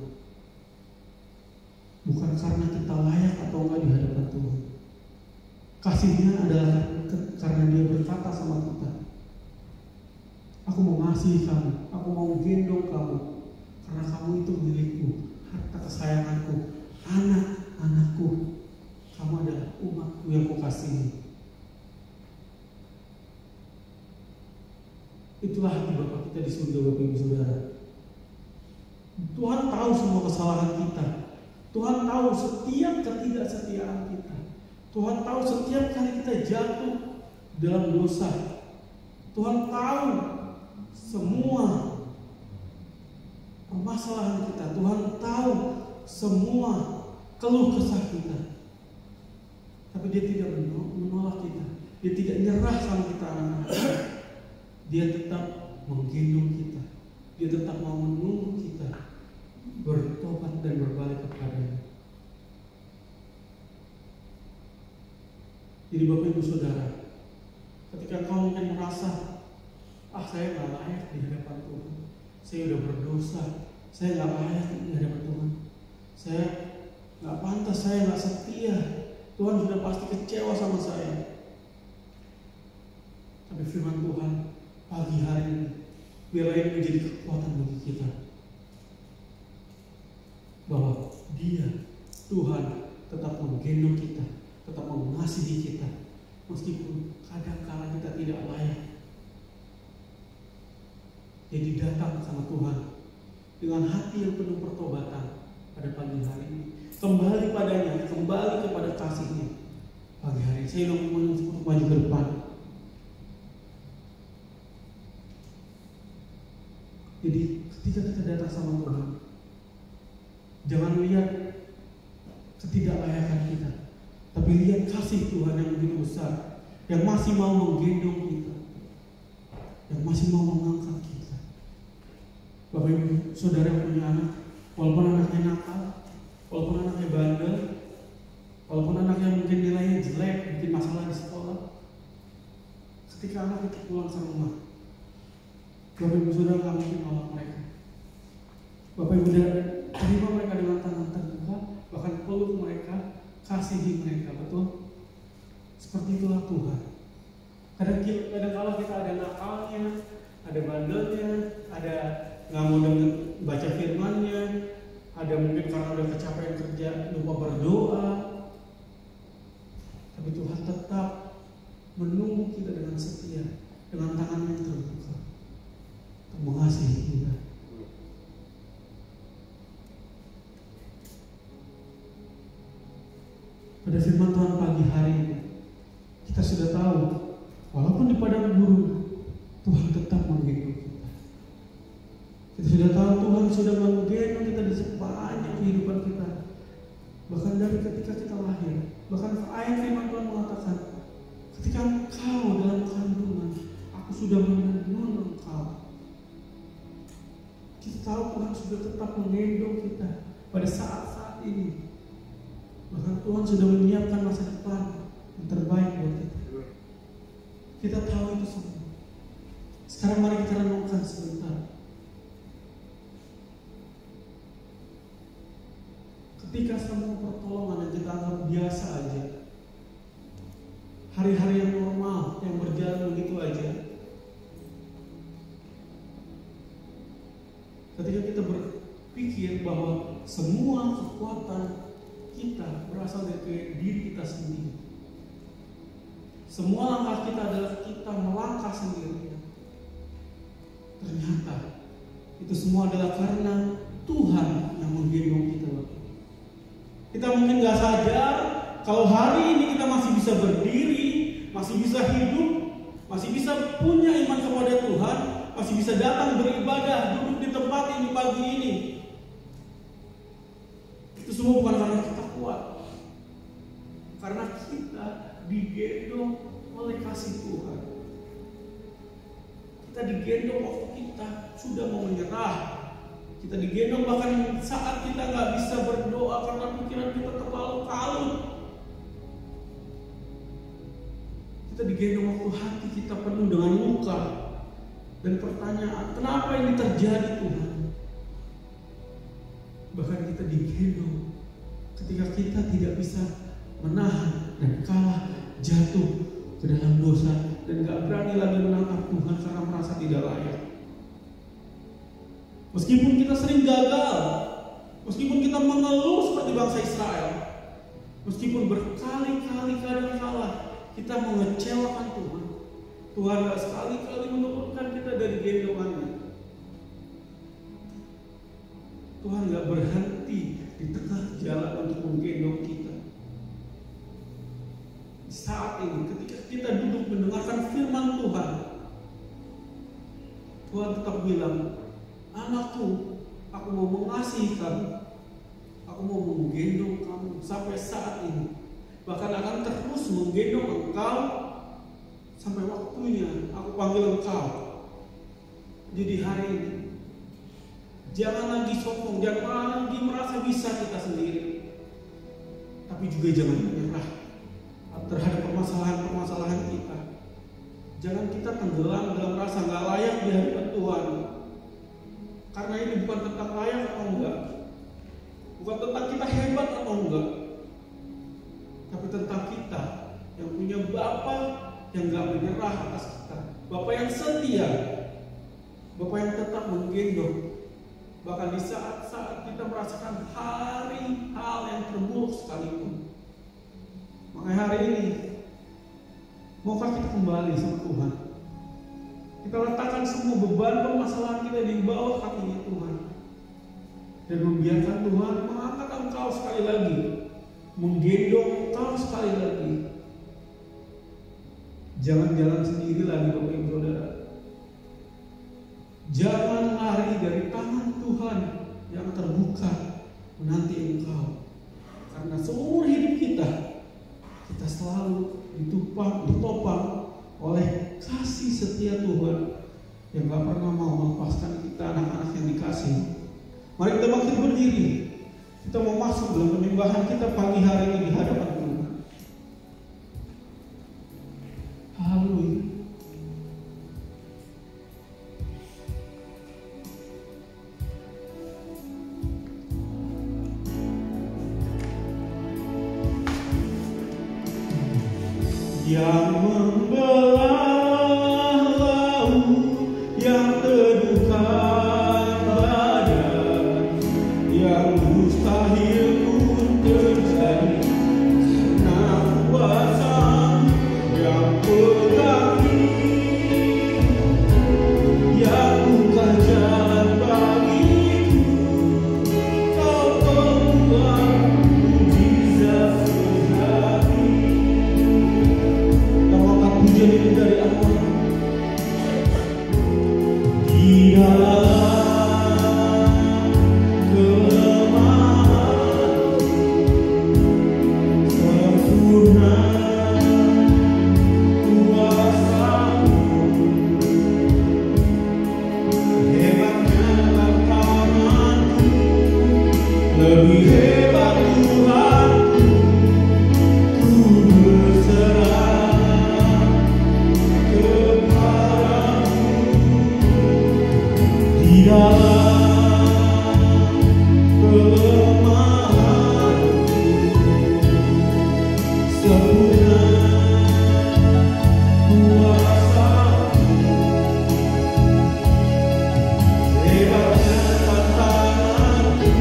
bukan karena kita layak atau enggak di hadapan Tuhan. Kasih-Nya adalah karena Dia berkata sama kita, aku mau mengasihi kamu, aku mau gendong kamu, karena kamu itu milikku, harta kesayanganku, anak-anakku, kamu adalah umatku yang kukasihi. Itulah hati Bapa kita di surga, Bapak Ibu Saudara. Tuhan tahu semua kesalahan kita. Tuhan tahu setiap ketidaksetiaan kita. Tuhan tahu setiap kali kita jatuh dalam dosa. Tuhan tahu semua permasalahan kita. Tuhan tahu semua keluh kesah kita. Tapi Dia tidak menolak kita. Dia tidak nyerah sama kita, anak-anak. Dia tetap menggendong kita. Dia tetap mau menunggu kita bertobat dan berbalik kepada-Nya. Jadi Bapak Ibu Saudara, ketika kau mungkin merasa, saya gak layak di hadapan Tuhan, saya udah berdosa, saya gak layak di hadapan Tuhan, saya gak pantas, saya gak setia, Tuhan sudah pasti kecewa sama saya. Tapi firman Tuhan pagi hari ini, biarlah ini menjadi kekuatan bagi kita, bahwa Dia, Tuhan, tetap menggendong kita, tetap mengasihi kita, meskipun kadang-kala kita tidak layak. Jadi datang sama Tuhan dengan hati yang penuh pertobatan pada pagi hari ini. Kembali padanya, kembali kepada kasih-Nya. Pagi hari ini saya untuk maju ke depan. Jadi ketika kita datang sama Tuhan, jangan lihat ketidaklayakan kita, tapi lihat kasih Tuhan yang begitu besar, yang masih mau menggendong kita, yang masih mau mengangkat kita. Bapak Ibu, saudara yang punya anak, walaupun anaknya nakal, walaupun anaknya bandel, walaupun anaknya mungkin nilainya jelek, bikin masalah di sekolah, ketika anak itu pulang ke rumah, Bapak Ibu saudara nggak mungkin nolak mereka. Bapak Ibu terima mereka dengan tangan terbuka, bahkan peluk mereka, kasihi mereka, betul? Seperti itulah Tuhan. Kadang-kadang kita ada nakalnya, ada bandelnya, ada nggak mau baca firman-Nya, ada mungkin karena udah kecapean kerja lupa berdoa. Tapi Tuhan tetap menunggu kita dengan setia, dengan tangan yang terbuka untuk mengasihi kita. Pada firman Tuhan pagi hari ini, kita sudah tahu, walaupun di padang gurun, Tuhan tetap menggendong kita. Kita sudah tahu Tuhan sudah menggendong kita di sepanjang kehidupan kita. Bahkan dari ketika kita lahir. Bahkan ayat firman Tuhan mengatakan, ketika engkau dalam kandungan, aku sudah menenun engkau. Kita tahu Tuhan sudah tetap menggendong kita pada saat-saat ini. Bahkan Tuhan sudah menyiapkan masa depan yang terbaik buat kita. Kita tahu itu semua. Sekarang mari kita renungkan sebentar. Ketika semua pertolongan yang kita anggap biasa aja, hari-hari yang normal, yang berjalan begitu aja, ketika kita berpikir bahwa semua kekuatan kita berasal dari diri kita sendiri, semua langkah kita adalah kita melangkah sendiri, ternyata itu semua adalah karena Tuhan yang menggendong kita. Kita mungkin gak sadar kalau hari ini kita masih bisa berdiri, masih bisa hidup, masih bisa punya iman kepada Tuhan, masih bisa datang beribadah, duduk di tempat ini pagi ini. Itu semua bukan karena kita kuat, karena kita digendong oleh kasih Tuhan. Kita digendong waktu kita sudah mau menyerah. Kita digendong bahkan saat kita gak bisa berdoa karena pikiran kita terlalu kalut. Kita digendong waktu hati kita penuh dengan luka dan pertanyaan, kenapa ini terjadi Tuhan? Bahkan kita digendong ketika kita tidak bisa menahan dan kalah, jatuh ke dalam dosa dan gak berani lagi menangkap Tuhan karena merasa tidak layak. Meskipun kita sering gagal, meskipun kita mengeluh seperti bangsa Israel, meskipun berkali-kali kadang-kala kita mengecewakan Tuhan, Tuhan gak sekali-kali menurunkan kita dari gendongannya. Tuhan gak berhenti di tengah jalan untuk menggendong kita. Saat ini ketika kita duduk mendengarkan firman Tuhan, Tuhan tetap bilang, anakku, aku mau mengasihi kamu, aku mau menggendong kamu sampai saat ini, bahkan akan terus menggendong engkau sampai waktunya aku panggil engkau. Jadi hari ini jangan lagi sombong, jangan lagi merasa bisa kita sendiri, tapi juga jangan menyerah terhadap permasalahan-permasalahan kita. Jangan kita tenggelam dalam rasa gak layak di hadapan Tuhan. Karena ini bukan tentang layak atau enggak, bukan tentang kita hebat atau enggak, tapi tentang kita yang punya Bapa yang gak menyerah atas kita, Bapa yang setia, Bapa yang tetap menggendong. Bahkan di saat-saat kita merasakan hal yang terburuk sekalipun. Makanya hari ini Maukah kita kembali sama Tuhan? Kita letakkan semua beban permasalahan kita di bawah kakinya Tuhan, dan membiarkan Tuhan mengangkat engkau sekali lagi, menggendong engkau sekali lagi. Jangan jalan sendiri lagi, Bapak Ibu Saudara. Jangan lari dari tangan Tuhan yang terbuka menanti engkau. Karena seumur hidup kita selalu ditopang oleh kasih setia Tuhan yang gak pernah mau melepaskan kita, anak-anak yang dikasih. Mari kita bangkit berdiri. Kita mau masuk dalam penyembahan kita pagi hari ini di hadapan Tuhan. Haleluya. Yang membelah laut, yang teduhkan badan, yang mustahil pun terjadi karena kuasa yang pegangi, yang buka jalan bagiku, kau pembuat mujizat sejati. Pujian dari Allah di dalam kelemahan sempurna kuasa-Mu, hebatnya tanganku, lebih hebat Tuhanku, ku berserah di dalam kelemahan sempurna kuasa-Mu, hebatnya tantanganku,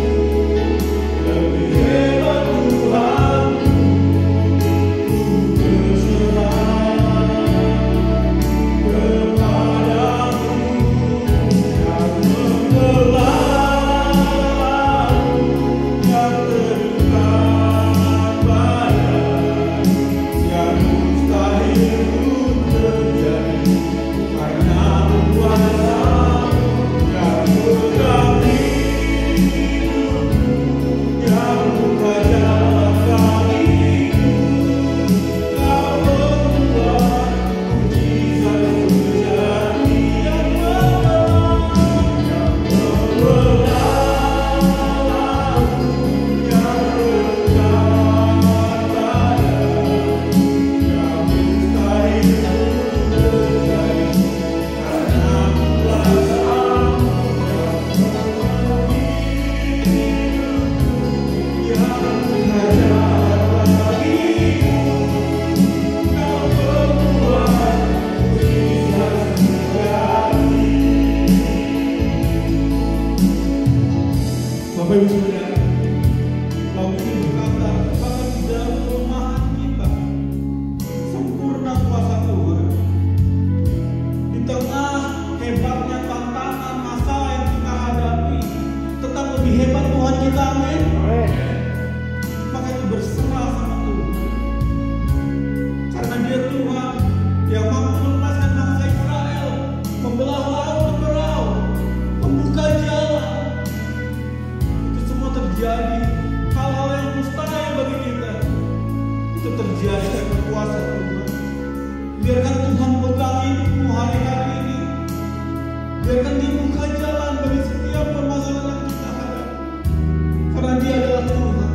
lebih hebat Tuhanku, ku berserah kepadamu. Bapak Ibu Saudara, kami berkata, bahkan di dalam kelemahan kita, sempurna kuasa Tuhan. Di tengah hebatnya tantangan masalah yang kita hadapi, tetap lebih hebat Tuhan kita, amin. Maka itu berserah sama Tuhan. Karena Dia Tuhan yang mampu melepaskan bangsa Israel, membelah laut berau, membuka jalan. Terjadi hal-hal yang mustahil bagi kita, itu terjadi karena kuasa Tuhan. Biarkan Tuhan pegang hidupmu hari-hari ini. Biarkan Dia buka jalan bagi setiap permasalahan yang kita hadapi. Karena Dia adalah Tuhan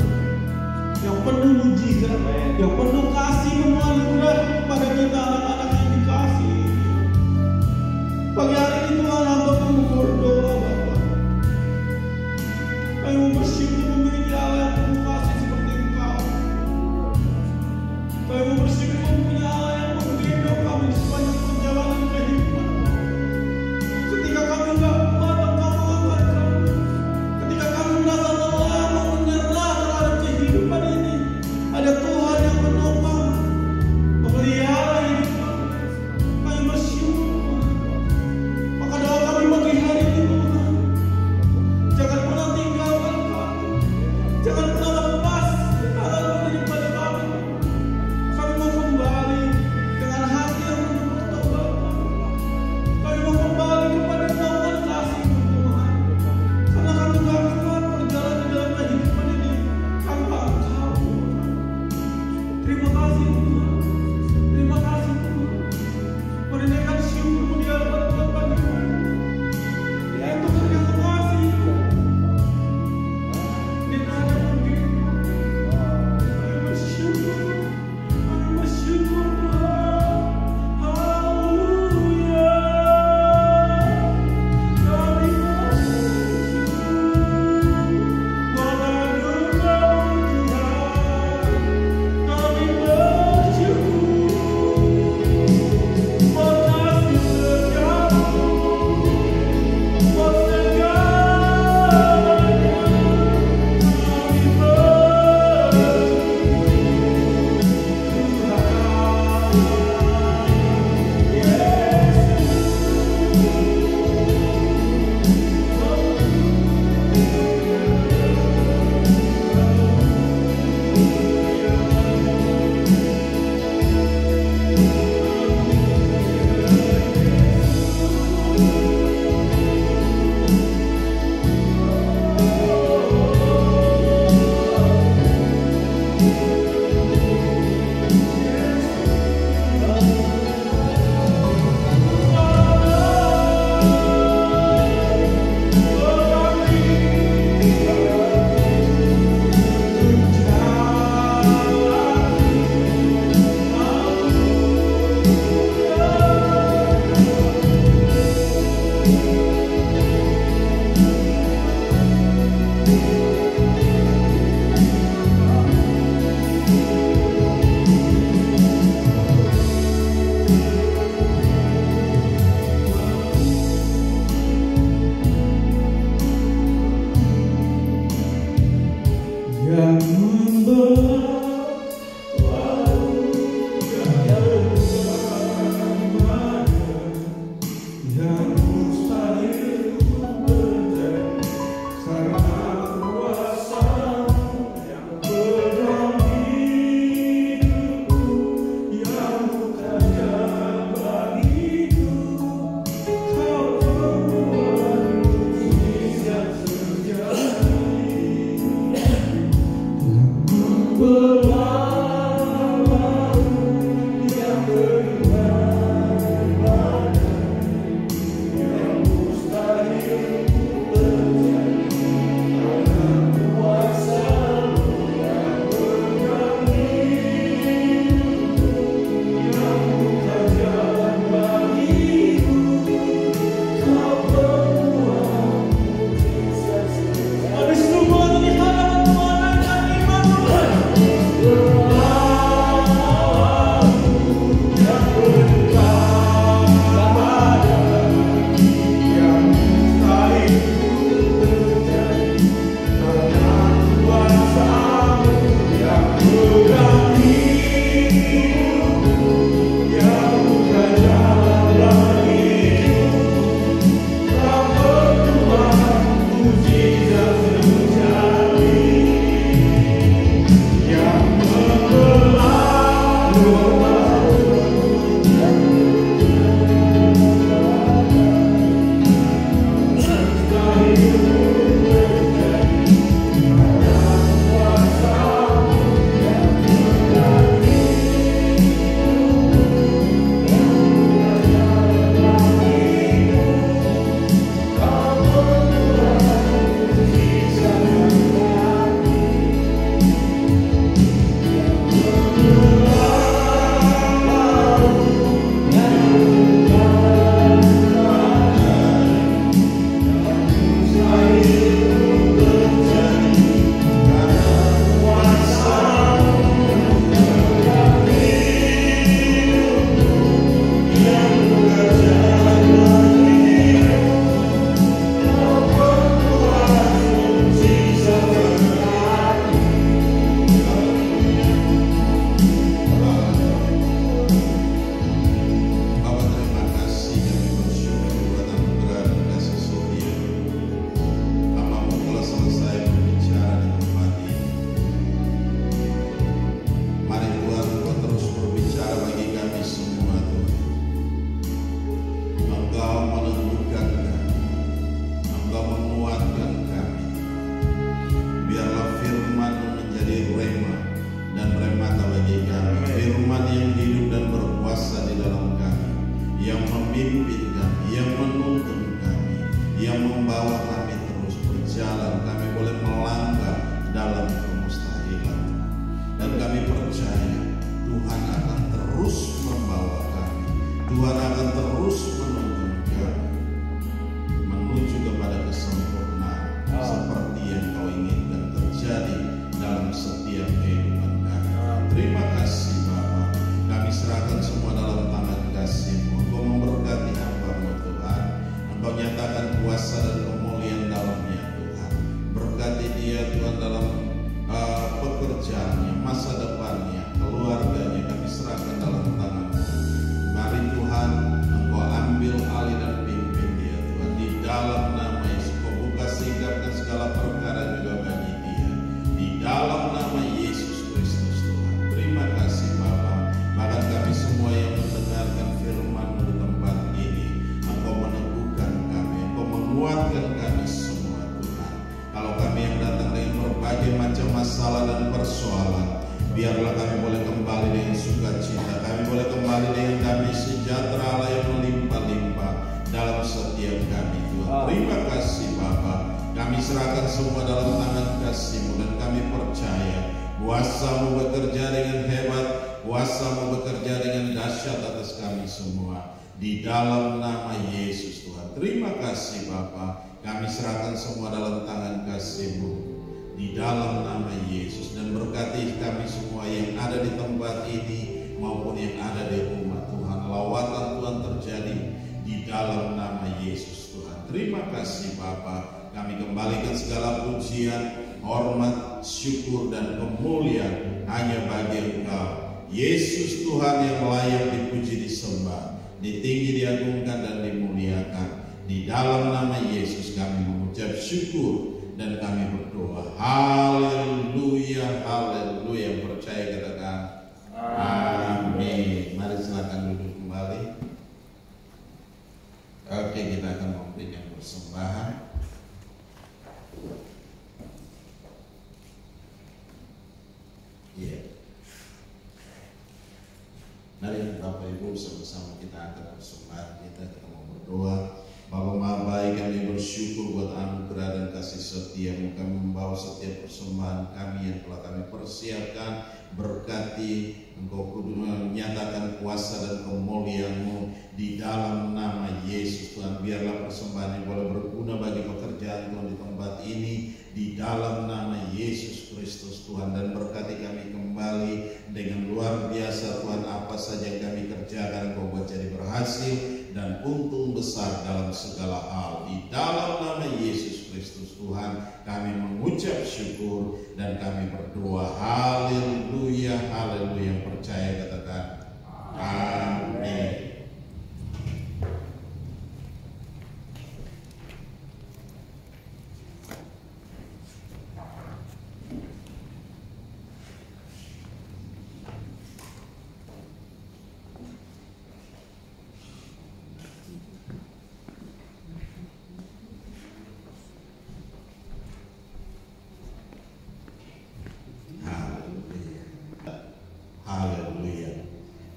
yang penuh mujizat, yang penuh kasih dan anugerah pada kita, anak-anak yang dikasihi. Pagi hari ini Tuhan, hamba-Mu berdoa, Bapa. Kami bersyukur memiliki Allah yang penuh kasih seperti Engkau. Kami bersyukur mempunyai Allah yang menggendong kami sepanjang perjalanan kehidupan. Ketika kami tidak kuat, Engkau mengangkat kami. Ketika kami merasa lelah, menyerah terhadap kehidupan ini, ada Tuhan yang menopang, memelihara hidup yang membawa kami terus berjalan. Kami boleh melangkah dalam kemustahilan, dan kami percaya Tuhan akan terus membawa kami. Tuhan akan terus menuntun kami menuju kepada kesempurnaan seperti yang Kau inginkan terjadi dalam setiap kehidupan kami. Terima kasih Bapa, kami serahkan semua dalam tangan kasih-Mu. Engkau memberkati hamba-Mu Tuhan, Engkau nyatakan kuasa dan kemuliaan dalamnya Tuhan. Berkati dia Tuhan dalam pekerjaannya, masa depannya, keluarganya, kami serahkan dalam tangan-Mu. Mari Tuhan, Engkau ambil alih dan pimpin dia Tuhan, di dalam nama Yesus. Kau buka singkapkan segala perkara juga bagi dia, di dalam nama Yesus Kristus Tuhan. Terima kasih Bapa. Bahkan kami semua yang mendengarkan firman-Mu di tempat ini, Engkau meneguhkan kami, Engkau menguatkan kami semua Tuhan. Kalau kami yang datang dengan berbagai macam masalah dan persoalan, biarlah kami boleh kembali dengan sukacita, kami boleh kembali dengan damai sejahtera Allah yang melimpah-limpah dalam setiap kami Tuhan. Terima kasih Bapa, kami serahkan semua dalam tangan kasih-Mu, dan kami percaya kuasa-Mu bekerja dengan hebat, kuasa-Mu bekerja dengan dahsyat atas kami semua, di dalam nama Yesus Tuhan. Terima kasih Bapa, kami serahkan semua dalam tangan kasih-Mu, di dalam nama Yesus. Dan berkati kami semua yang ada di tempat ini maupun yang ada di rumah Tuhan. Lawatan Tuhan terjadi di dalam nama Yesus Tuhan. Terima kasih Bapa, kami kembalikan segala pujian, hormat, syukur dan kemuliaan hanya bagi Engkau Yesus Tuhan, yang layak dipuji, disembah, ditinggi, diagungkan dan dimuliakan. Di dalam nama Yesus kami mengucap syukur dan kami berdoa. Haleluya, haleluya. Percaya katakan amin. Mari silakan duduk kembali. Oke, kita akan memberikan persembahan. Iya. Mari Bapak Ibu sama-sama kita angkat persembahan kita mau berdoa. Bapa Maha Baik, kami bersyukur buat anugerah dan kasih setia-Mu. Kami membawa setiap persembahan kami yang telah kami persiapkan. Berkati, Engkau kudu menyatakan kuasa dan kemuliaan-Mu di dalam nama Yesus Tuhan. Biarlah persembahan ini boleh berguna bagi pekerjaan Tuhan di tempat ini, di dalam nama Yesus Kristus Tuhan. Dan berkati kami kembali dengan luar biasa Tuhan. Apa saja yang kami kerjakan Engkau buat jadi berhasil dan untung besar dalam segala hal. Di dalam nama Yesus Kristus Tuhan kami mengucap syukur dan kami berdoa. Haleluya, haleluya. Percaya katakan amin.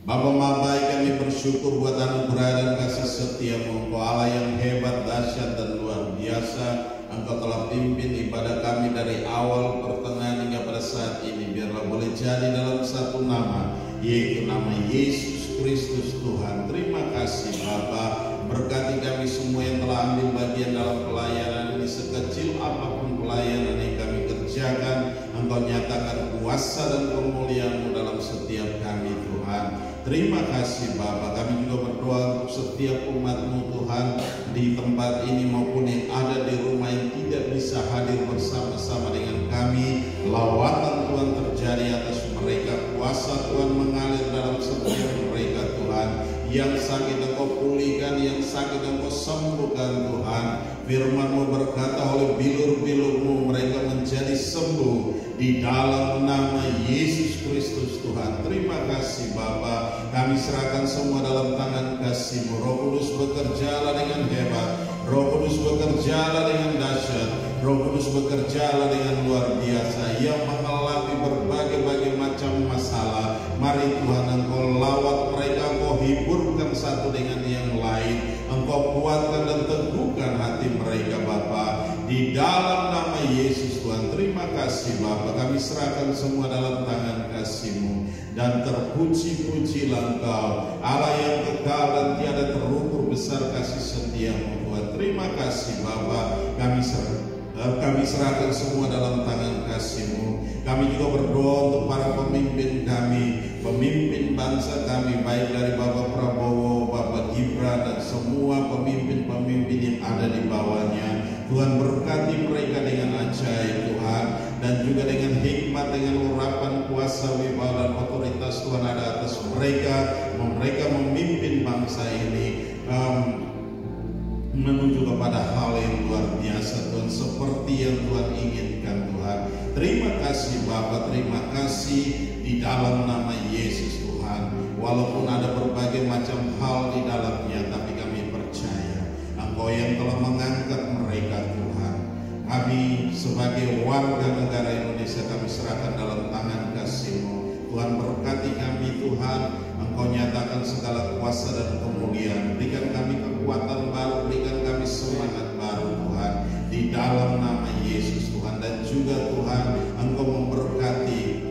Bapa Maha Baik, kami bersyukur buat anugerah dan kasih setia-Mu. Engkau Allah yang hebat, dahsyat dan luar biasa. Engkau telah pimpin ibadah kami dari awal, pertengahan hingga pada saat ini. Biarlah boleh jadi dalam satu nama, yaitu nama Yesus Kristus Tuhan. Terima kasih Bapa. Berkati kami semua yang telah ambil bagian dalam pelayanan ini, sekecil apapun pelayanan yang kami kerjakan. Engkau nyatakan kuasa dan kemuliaan-Mu dalam setiap kami Tuhan. Terima kasih Bapa. Kami juga berdoa untuk setiap umat-Mu Tuhan di tempat ini maupun yang ada di rumah yang tidak bisa hadir bersama-sama dengan kami. Lawatan Tuhan terjadi atas mereka, kuasa Tuhan mengalir dalam setiap mereka Tuhan. Yang sakit Engkau pulihkan, yang sakit Engkau sembuhkan Tuhan. Firman-Mu berkata, oleh bilur-bilur-Mu mereka menjadi sembuh di dalam nama Yesus Kristus Tuhan. Terima kasih Bapa. Kami serahkan semua dalam tangan kasih-Mu. Roh Kudus bekerjalah dengan hebat, Roh Kudus bekerjalah dengan dahsyat, Roh Kudus bekerjalah dengan luar biasa yang menghadapi berbagai macam masalah. Mari Tuhan, Engkau lawat mereka, Engkau hiburkan satu dengan yang lain, Engkau kuatkan dan teguhkan hati mereka di dalam nama Yesus Tuhan. Terima kasih Bapa, kami serahkan semua dalam tangan kasih-Mu. Dan terpuji-pujilah Engkau, Allah yang kekal dan tiada terukur besar kasih setia-Mu Tuhan. Terima kasih Bapa, kami serahkan semua dalam tangan kasih-Mu. Kami juga berdoa untuk para pemimpin kami, pemimpin bangsa kami, baik dari Bapak Prabowo, Bapak Gibran, dan semua pemimpin-pemimpin yang ada di bawahnya. Tuhan berkati mereka dengan ajaib Tuhan, dan juga dengan hikmat, dengan urapan kuasa, wibawa dan otoritas Tuhan ada atas mereka. Mereka memimpin bangsa ini menuju kepada hal yang luar biasa Tuhan, seperti yang Tuhan inginkan Tuhan. Terima kasih Bapa, terima kasih di dalam nama Yesus Tuhan. Walaupun ada berbagai macam hal di dalamnya, tapi kami percaya Engkau yang telah mengangkat mereka Tuhan. Kami sebagai warga negara Indonesia, kami serahkan dalam tangan kasih-Mu. Tuhan berkati kami Tuhan, Engkau nyatakan segala kuasa dan kemuliaan. Berikan kami kekuatan baru, berikan kami semangat baru Tuhan, di dalam nama Yesus Tuhan. Dan juga Tuhan, Engkau memberkati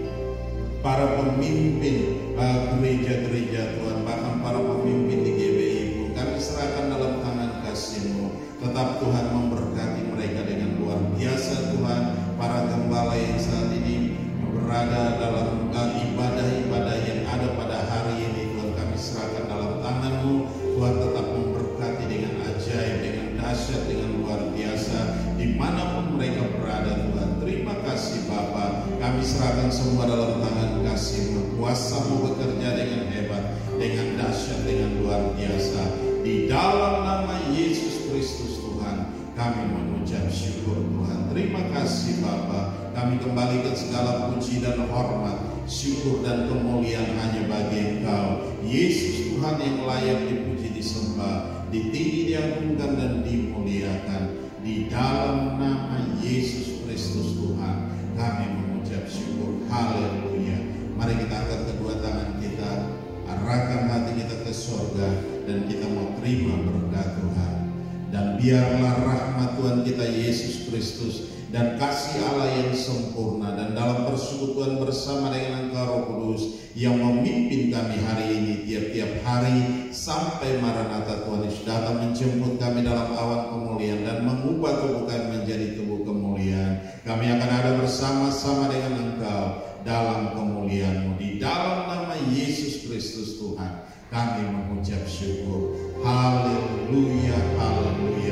para pemimpin gereja-gereja Tuhan, bahkan para pemimpin di GBI pun kami serahkan dalam tangan kasih-Mu. Tetap Tuhan memberkati mereka dengan luar biasa Tuhan. Para gembala yang saat ini berada dalam ibadah-ibadah yang ada pada hari ini Tuhan, kami serahkan dalam tangan-Mu. Tuhan tetap memberkati dengan ajaib, dengan dahsyat, dengan luar biasa dimanapun mereka berada Tuhan. Terima kasih Bapa, kami serahkan semua dalam tangan kasih-Mu. Kuasa-Mu bekerja dengan hebat, dengan dahsyat, dengan luar biasa. Di dalam nama Yesus Kristus Tuhan, kami mengucap syukur Tuhan. Terima kasih Bapa, kami kembalikan segala puji dan hormat, syukur dan kemuliaan hanya bagi Engkau, Yesus Tuhan, yang layak dipuji, disembah, ditinggi, diagungkan dan dimuliakan. Di dalam nama Yesus Kristus Tuhan, kami mengucap syukur. Haleluya. Mari kita angkat kedua tangan kita, arahkan hati kita ke surga, dan kita mau terima berkat Tuhan. Dan biarlah rahmat Tuhan kita Yesus Kristus dan kasih Allah yang sempurna, dan dalam persekutuan bersama dengan Engkau Roh Kudus yang memimpin kami hari ini, tiap-tiap hari sampai Maranatha Tuhan Yesus datang menjemput kami dalam awan kemuliaan dan mengubah tubuh kami menjadi tubuh kemuliaan. Kami akan ada bersama-sama dengan Engkau dalam kemuliaan-Mu. Di dalam nama Yesus Kristus Tuhan, kami mengucap syukur. Haleluya, haleluya.